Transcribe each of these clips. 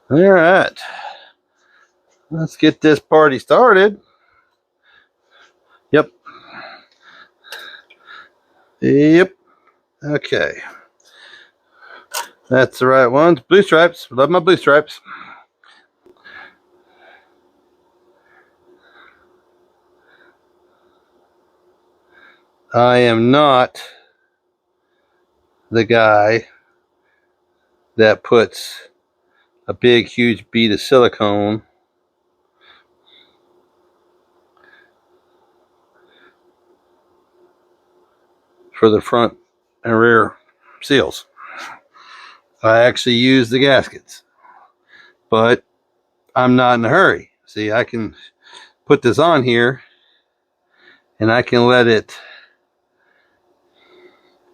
All right, let's get this party started. Yep. Okay, that's the right ones. Blue stripes. Love my blue stripes. I am not the guy that puts a big huge bead of silicone for the front and rear seals. I actually use the gaskets, but I'm not in a hurry. See, I can put this on here and I can let it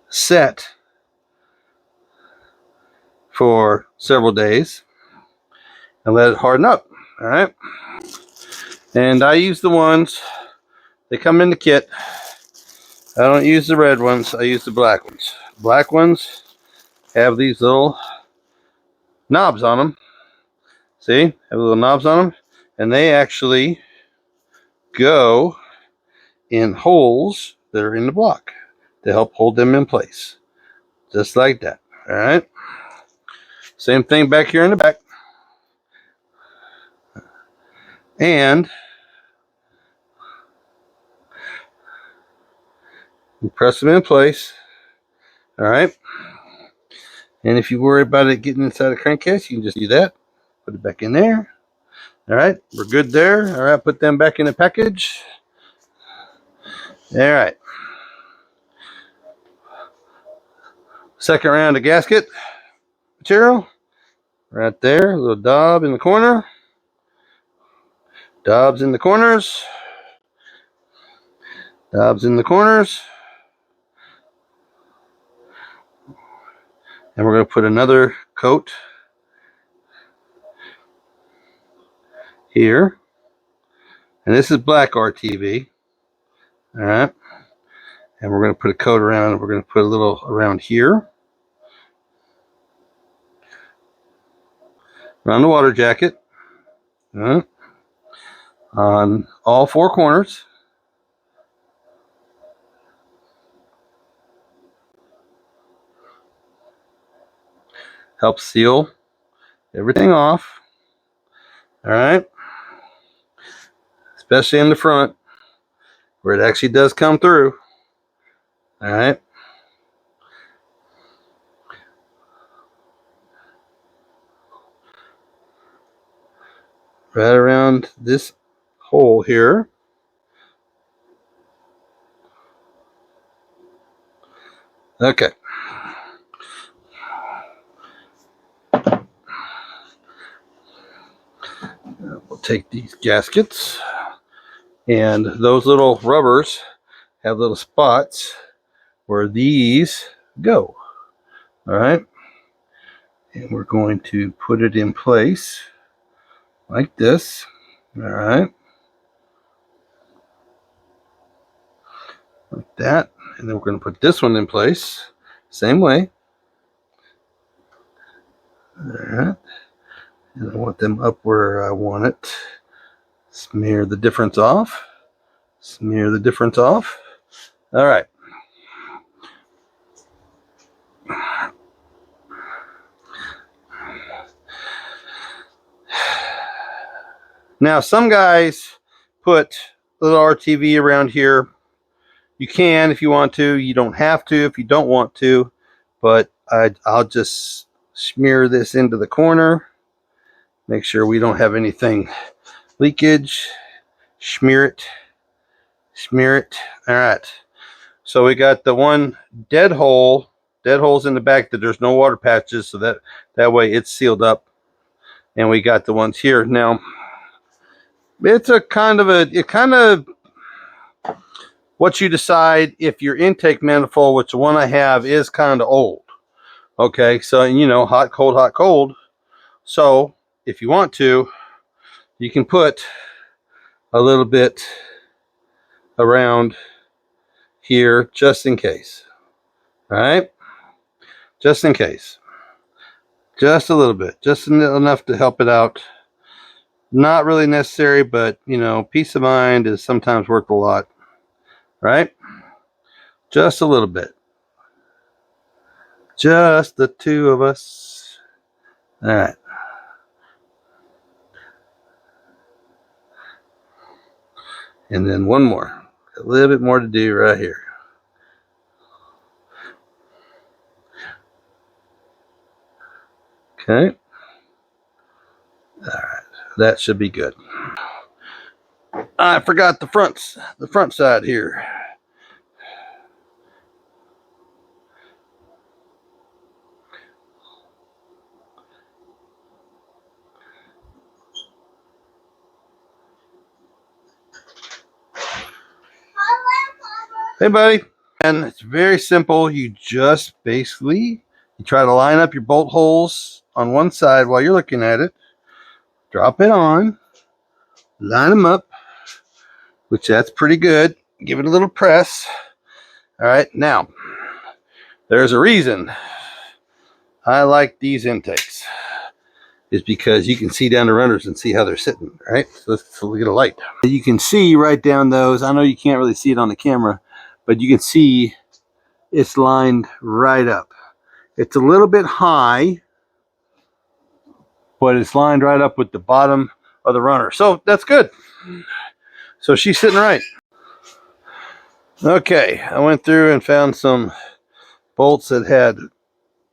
set for several days and let it harden up. All right. And I use the ones, they come in the kit. I don't use the red ones, I use the black ones. Black ones have these little knobs on them. See, have little knobs on them, and they actually go in holes that are in the block to help hold them in place. Just like that. All right. Same thing back here in the back. And you press them in place. All right. And if you worry about it getting inside the crankcase, you can just do that. Put it back in there. All right. We're good there. All right. Put them back in the package. All right. Second round of gasket material. Right there. A little daub in the corner. Daubs in the corners. Daubs in the corners. And we're going to put another coat here. And this is black RTV. All right. And we're going to put a coat around. We're going to put a little around here. Around the water jacket. On all four corners. Helps seal everything off. All right. Especially in the front where it actually does come through. All right. Right around this hole here. Okay. We'll take these gaskets, and those little rubbers have little spots where these go. All right. And we're going to put it in place like this. All right. Like that. And then we're going to put this one in place. Same way. All right. And I want them up where I want it. Smear the difference off. Smear the difference off. All right. Now, some guys put a little RTV around here. You can if you want to. You don't have to if you don't want to. But I'll just smear this into the corner. Make sure we don't have anything leakage. Smear it. Smear it. All right. So we got the one dead holes in the back that there's no water patches, so that way it's sealed up. And we got the ones here. Now, it's kind of what you decide if your intake manifold, which the one I have is kind of old. Okay, so you know, hot, cold, hot, cold. So if you want to, you can put a little bit around here just in case. All right, just in case. Just a little bit, just enough to help it out. Not really necessary, but you know, peace of mind is sometimes worth a lot, right? Just a little bit. Just the two of us. All right. And then one more. A little bit more to do right here. Okay. All right. That should be good. I forgot the front side here. Hey, buddy. And it's very simple. You just basically, you try to line up your bolt holes on one side while you're looking at it. Drop it on. Line them up, which that's pretty good. Give it a little press. All right. Now, there's a reason I like these intakes. Is because you can see down the runners and see how they're sitting, right? So let's look at a light. You can see right down those. I know you can't really see it on the camera, but you can see it's lined right up. It's a little bit high, but it's lined right up with the bottom of the runner. So that's good. So she's sitting right. Okay, I went through and found some bolts that had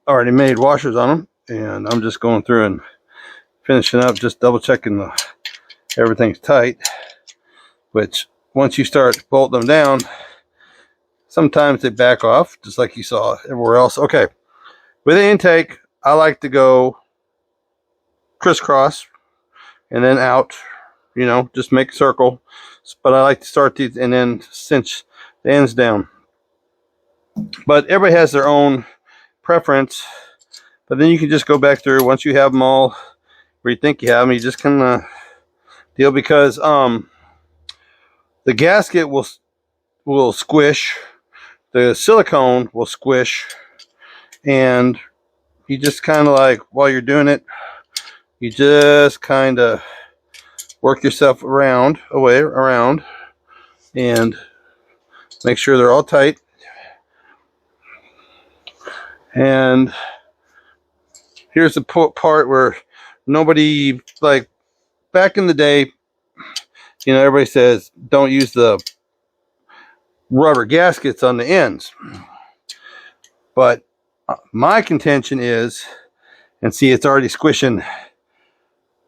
already made washers on them, and I'm just going through and finishing up, just double checking everything's tight, which once you start bolting them down, sometimes they back off, just like you saw everywhere else. Okay, with the intake, I like to go crisscross and then out, you know, just make a circle. But I like to start these and then cinch the ends down. But everybody has their own preference. But then you can just go back through once you have them all where you think you have them. You just kind of deal, because the gasket will squish, the silicone will squish, and you just kind of like, while you're doing it, you just kind of work yourself around and make sure they're all tight. And here's the part where nobody, like back in the day, you know, everybody says don't use the rubber gaskets on the ends. But my contention is, and see, it's already squishing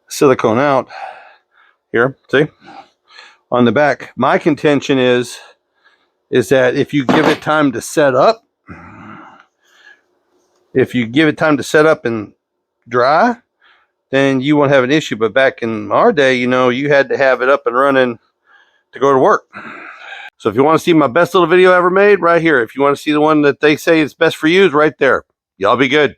silicone out here, see, on the back. My contention is that if you give it time to set up, and dry, then you won't have an issue. But back in our day, you know, you had to have it up and running to go to work. So if you want to see my best little video ever made, right here. If you want to see the one that they say is best for you, is right there. Y'all be good.